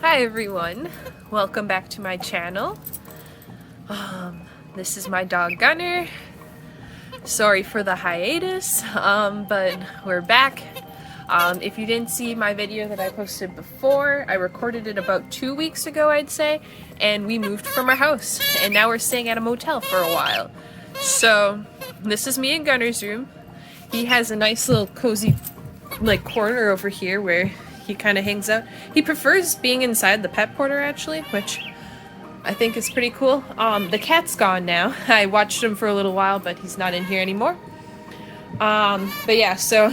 Hi everyone, welcome back to my channel. This is my dog Gunner. Sorry for the hiatus, but we're back. If you didn't see my video that I posted before, I recorded it about 2 weeks ago, I'd say, and we moved from our house, and now we're staying at a motel for a while. So this is me and Gunner's room. He has a nice little cozy corner over here where he kind of hangs out. He prefers being inside the pet porter actually, which I think is pretty cool. The cat's gone now. I watched him for a little while, but he's not in here anymore. But yeah, so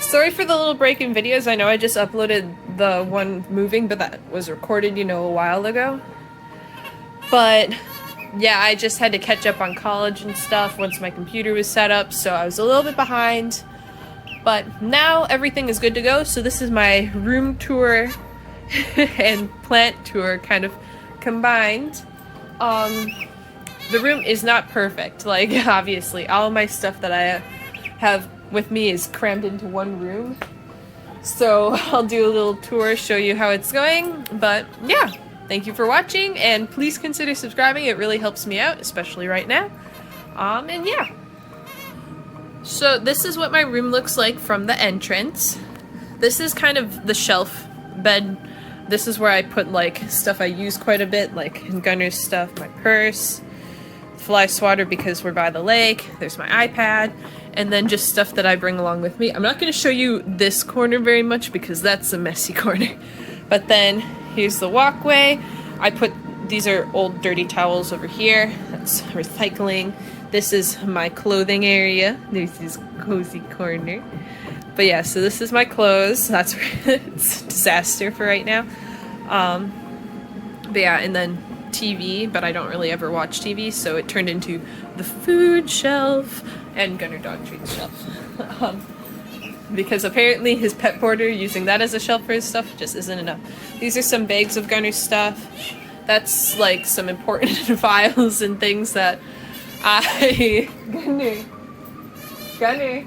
sorry for the little break in videos. I know I just uploaded the one moving, but that was recorded, a while ago. But yeah, I just had to catch up on college and stuff once my computer was set up, so I was a little bit behind. But now everything is good to go, so this is my room tour and plant tour kind of combined. The room is not perfect, obviously. All of my stuff that I have with me is crammed into one room. So I'll do a little tour, show you how it's going, but yeah. Thank you for watching, and please consider subscribing. It really helps me out, especially right now. And yeah. So this is what my room looks like from the entrance. This is kind of the shelf bed. This is where I put stuff I use quite a bit, like Gunner's stuff, my purse, fly swatter because we're by the lake, there's my iPad, and then just stuff that I bring along with me. I'm not going to show you this corner very much because that's a messy corner. But then here's the walkway. These are old dirty towels over here. That's recycling. This is my clothing area. There's this cozy corner. But yeah, so this is my clothes. That's where it's a disaster for right now. But yeah, and then TV, but I don't really ever watch TV, so it turned into the food shelf and Gunner dog treats shelf. Because apparently his pet porter using that as a shelf for his stuff just isn't enough. These are some bags of Gunner's stuff. That's some important files and things that Gunner.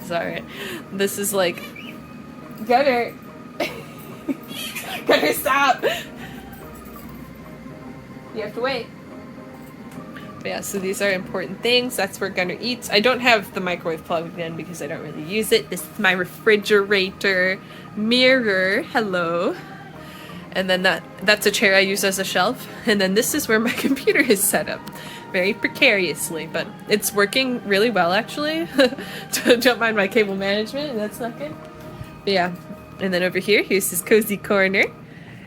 Sorry. This is Gunner. Gunner, stop! You have to wait. But yeah, so these are important things. That's where Gunner eats. I don't have the microwave plugged in because I don't really use it. This is my refrigerator mirror. Hello. And then that's a chair I use as a shelf. And then this is where my computer is set up. Very precariously, but it's working really well actually. Don't mind my cable management, that's not good. But yeah, and then over here, here's this cozy corner.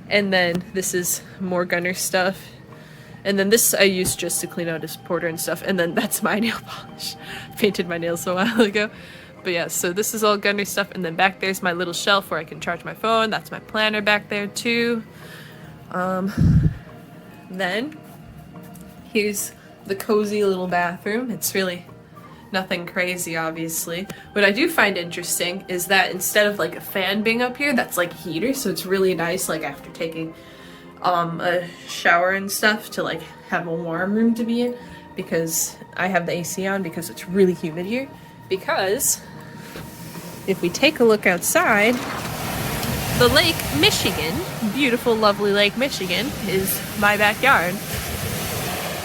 And then this is more Gunner stuff. And then this I use just to clean out his porter and stuff. And then that's my nail polish. I painted my nails a while ago. But yeah, so this is all Gunner stuff. And then back there's my little shelf where I can charge my phone. That's my planner back there too. Then here's the cozy little bathroom. It's really nothing crazy, obviously. What I do find interesting is that instead of a fan being up here, that's heater. So it's really nice after taking a shower and stuff to have a warm room to be in, because I have the AC on because it's really humid here. Because if we take a look outside, the Lake Michigan, beautiful lovely Lake Michigan, is my backyard,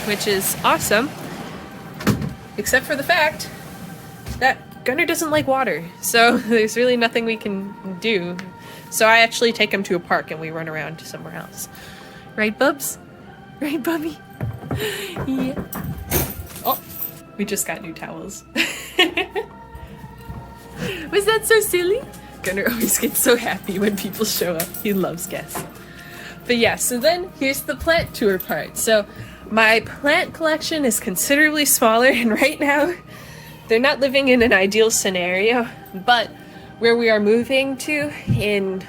which is awesome, except for the fact that Gunner doesn't like water, so there's really nothing we can do. So I actually take him to a park and we run around somewhere else. Right, Bubs? Right, Bubby? Yeah. Oh, we just got new towels. Was that so silly? Gunner always gets so happy when people show up. He loves guests. But yeah, so then here's the plant tour part. So my plant collection is considerably smaller, and right now they're not living in an ideal scenario, but where we are moving to in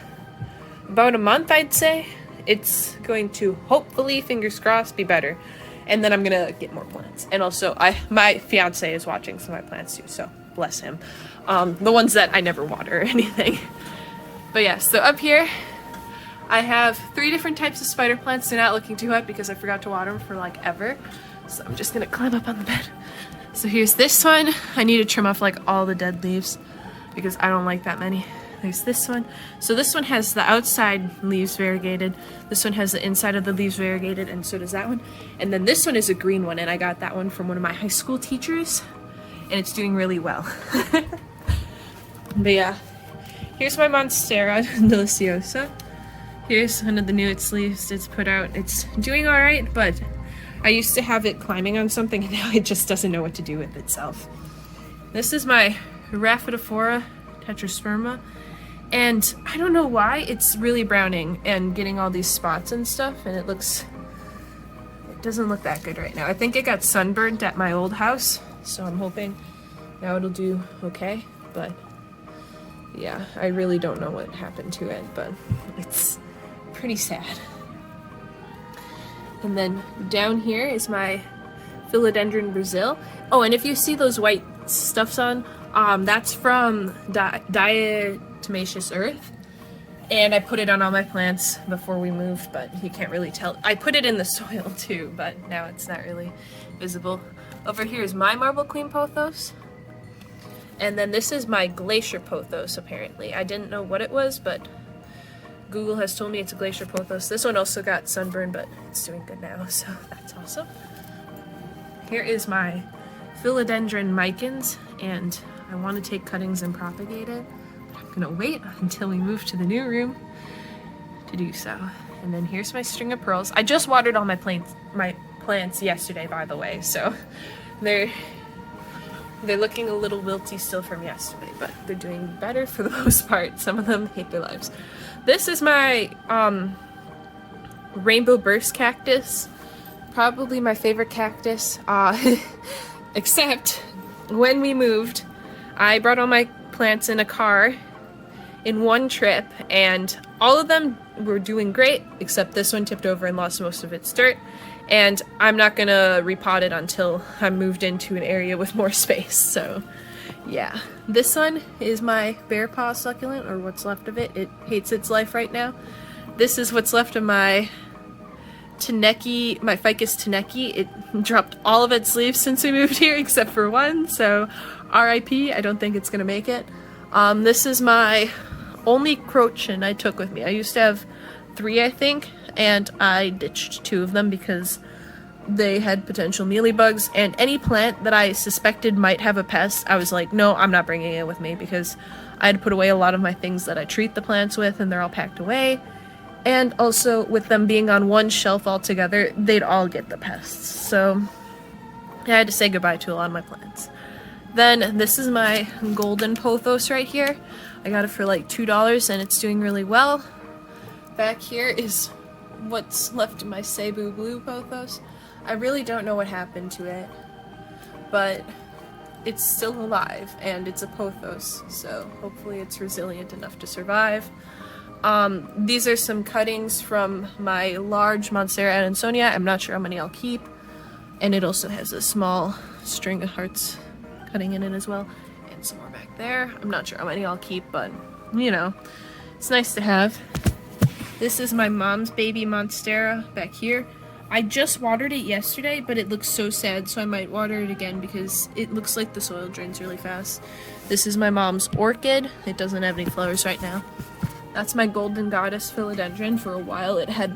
about a month, I'd say, it's going to hopefully, fingers crossed, be better. And then I'm gonna get more plants. And also, my fiance is watching some of my plants too, so bless him. The ones that I never water or anything. But yeah, so up here, I have 3 different types of spider plants. They're not looking too hot because I forgot to water them for ever. So I'm just gonna climb up on the bed. So here's this one. I need to trim off all the dead leaves because I don't like that many. There's this one. So this one has the outside leaves variegated. This one has the inside of the leaves variegated, and so does that one. And then this one is a green one, and I got that one from one of my high school teachers, and it's doing really well. But yeah, here's my Monstera deliciosa. Here's one of the newest leaves it's put out. It's doing all right, but I used to have it climbing on something, and now it just doesn't know what to do with itself. This is my Rhaphidophora tetrasperma, and I don't know why it's really browning and getting all these spots and stuff, and it doesn't look that good right now. I think it got sunburned at my old house, so I'm hoping now it'll do okay, but yeah, I really don't know what happened to it, but it's pretty sad. And then down here is my Philodendron Brazil. Oh, and if you see those white stuffs on, that's from diatomaceous earth. And I put it on all my plants before we moved, but you can't really tell. I put it in the soil too, but now it's not really visible. Over here is my Marble Queen Pothos. And then this is my Glacier Pothos, apparently. I didn't know what it was, but Google has told me it's a Glacier Pothos. This one also got sunburned, but it's doing good now, so that's awesome. Here is my Philodendron Micans, and I want to take cuttings and propagate it, but I'm gonna wait until we move to the new room to do so. And then here's my string of pearls. I just watered all my plants yesterday, by the way, so they're looking a little wilty still from yesterday, but they're doing better for the most part. Some of them hate their lives. This is my Rainbow Burst cactus. Probably my favorite cactus. Except when we moved, I brought all my plants in a car in one trip, and all of them were doing great, except this one tipped over and lost most of its dirt. And I'm not gonna repot it until I'm moved into an area with more space, so yeah. This one is my bear paw succulent, or what's left of it. It hates its life right now. This is what's left of my Teneki, my Ficus teneki. It dropped all of its leaves since we moved here except for one, so RIP, I don't think it's gonna make it. This is my only Crochin I took with me. I used to have 3, I think, and I ditched 2 of them because they had potential mealybugs, and any plant that I suspected might have a pest, I was like, no, I'm not bringing it with me, because I had put away a lot of my things that I treat the plants with, and they're all packed away. And also, with them being on one shelf altogether, they'd all get the pests, so I had to say goodbye to a lot of my plants. Then, this is my golden pothos right here. I got it for like $2, and it's doing really well. Back here is what's left of my Cebu blue pothos. I really don't know what happened to it, but it's still alive, and it's a pothos, so hopefully it's resilient enough to survive. These are some cuttings from my large Monstera Adansonia. I'm not sure how many I'll keep, and it also has a small string of hearts cutting in it as well, and some more back there. I'm not sure how many I'll keep, but you know, it's nice to have. This is my mom's baby Monstera back here. I just watered it yesterday, but it looks so sad, so I might water it again because it looks like the soil drains really fast. This is my mom's orchid. It doesn't have any flowers right now. That's my golden goddess philodendron. For a while it had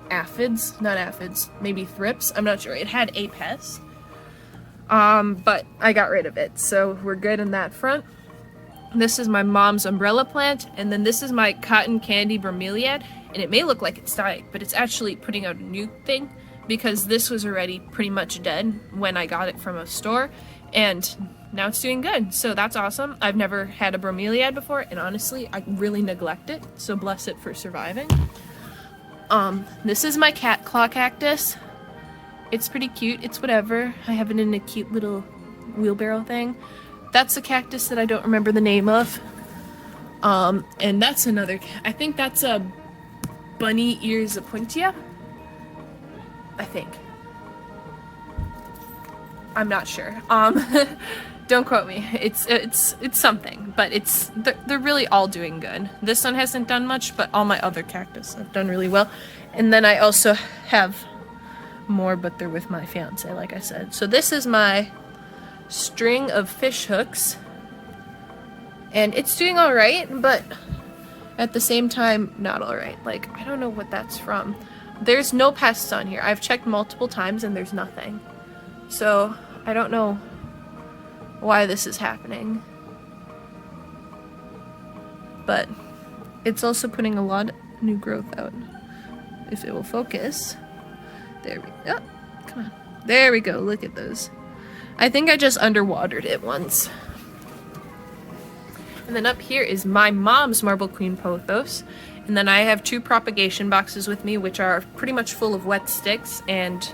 aphids, not aphids, maybe thrips. I'm not sure. It had a pest. But I got rid of it, so we're good in that front. This is my mom's umbrella plant, and then this is my cotton candy bromeliad, and it may look like it's dying, but it's actually putting out a new thing because this was already pretty much dead when I got it from a store, and now it's doing good, so that's awesome. I've never had a bromeliad before, and honestly, I really neglect it, so bless it for surviving. This is my cat claw cactus. It's pretty cute. It's whatever. I have it in a cute little wheelbarrow thing. That's a cactus that I don't remember the name of. And that's another, I think that's a bunny ears apuntia. I think. I'm not sure. Don't quote me. It's something, but they're really all doing good. This one hasn't done much, but all my other cactus have done really well. And then I also have more, but they're with my fiance, like I said. So this is my string of fish hooks. And it's doing all right, but at the same time, not all right. Like, I don't know what that's from. There's no pests on here. I've checked multiple times and there's nothing. So, I don't know why this is happening. But it's also putting a lot of new growth out. If it will focus. There we go. Oh, come on. There we go. Look at those. I think I just underwatered it once. And then up here is my mom's Marble Queen pothos. And then I have 2 propagation boxes with me, which are pretty much full of wet sticks and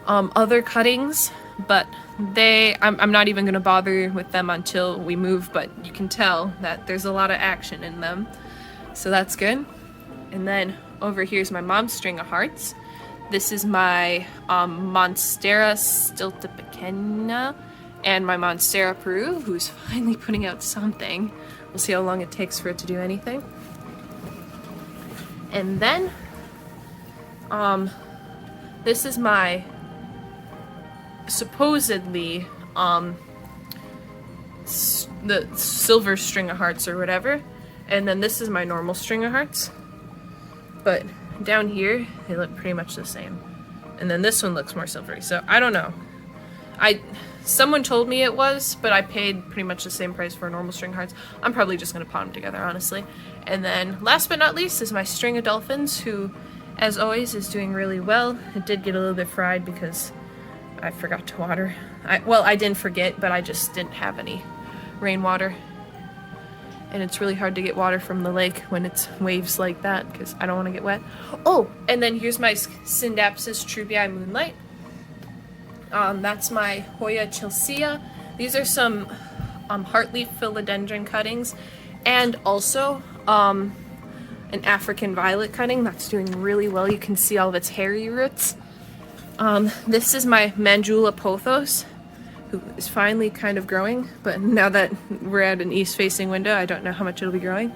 other cuttings. But I'm not even going to bother with them until we move, but you can tell that there's a lot of action in them. So that's good. And then over here's my mom's string of hearts. This is my Monstera stiltipicana and my Monstera Peru, who's finally putting out something. We'll see how long it takes for it to do anything. And then, this is my supposedly, the silver string of hearts or whatever. And then this is my normal string of hearts. But down here, they look pretty much the same. And then this one looks more silvery, so I don't know. Someone told me it was, but I paid pretty much the same price for normal string hearts. I'm probably just going to pot them together, honestly. And then, last but not least, is my string of dolphins, who, as always, is doing really well. It did get a little bit fried because I forgot to water. Well, I didn't forget, but I just didn't have any rainwater. And it's really hard to get water from the lake when it's waves like that, because I don't want to get wet. Oh, and then here's my Syndapsis trubii moonlight. That's my Hoya chilcea. These are some heartleaf philodendron cuttings, and also an African violet cutting that's doing really well. You can see all of its hairy roots. This is my Mandula pothos, who is finally kind of growing, but now that we're at an east-facing window, I don't know how much it'll be growing.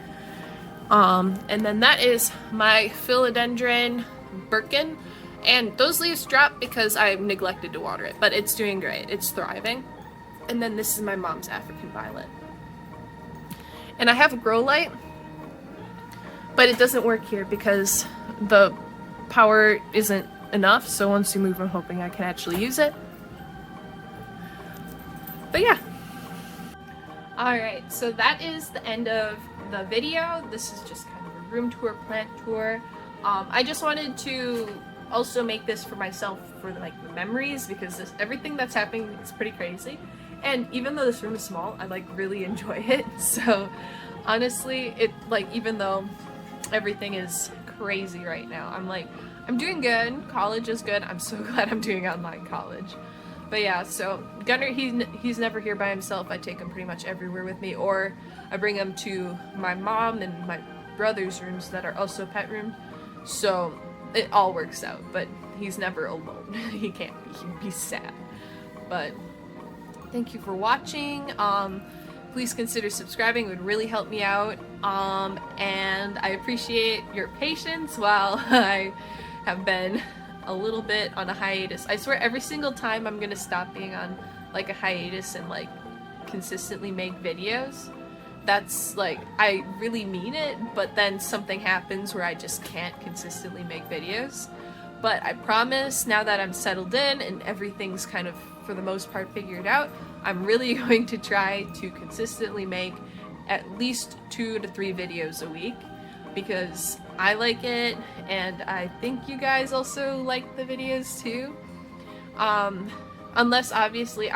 And then that is my philodendron Birkin. And those leaves dropped because I neglected to water it, but it's doing great. It's thriving. And then this is my mom's African violet. And I have a grow light, but it doesn't work here because the power isn't enough. So once you move, I'm hoping I can actually use it. But yeah. Alright, so that is the end of the video. This is just kind of a room tour, plant tour. I just wanted to also make this for myself for like the memories, because everything that's happening is pretty crazy, and even though this room is small, I like really enjoy it. So honestly, it like, even though everything is crazy right now, I'm doing good. College is good. I'm so glad I'm doing online college. But yeah, so Gunner, he's never here by himself. I take him pretty much everywhere with me, or I bring him to my mom and my brother's rooms that are also pet rooms. So it all works out, but he's never alone. He can't be, he'd be sad. But thank you for watching. Please consider subscribing. It would really help me out. And I appreciate your patience while I have been a little bit on a hiatus. I swear every single time I'm gonna stop being on like a hiatus and like consistently make videos. That's like, I really mean it, but then something happens where I just can't consistently make videos. But I promise, now that I'm settled in and everything's kind of, for the most part, figured out, I'm really going to try to consistently make at least 2 to 3 videos a week, because I like it, and I think you guys also like the videos too. Unless, obviously,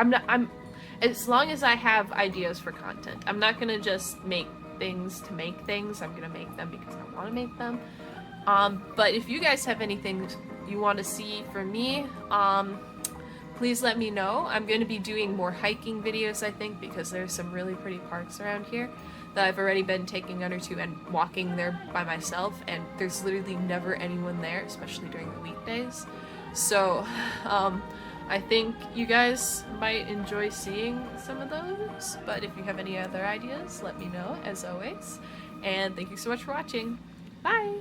as long as I have ideas for content. I'm not gonna just make things to make things. I'm gonna make them because I want to make them. But if you guys have anything you want to see from me, please let me know. I'm going to be doing more hiking videos, I think, because there's some really pretty parks around here that I've already been taking Gunner to and walking there by myself, and there's literally never anyone there, especially during the weekdays. So, I think you guys might enjoy seeing some of those, but if you have any other ideas, let me know, as always. And thank you so much for watching. Bye!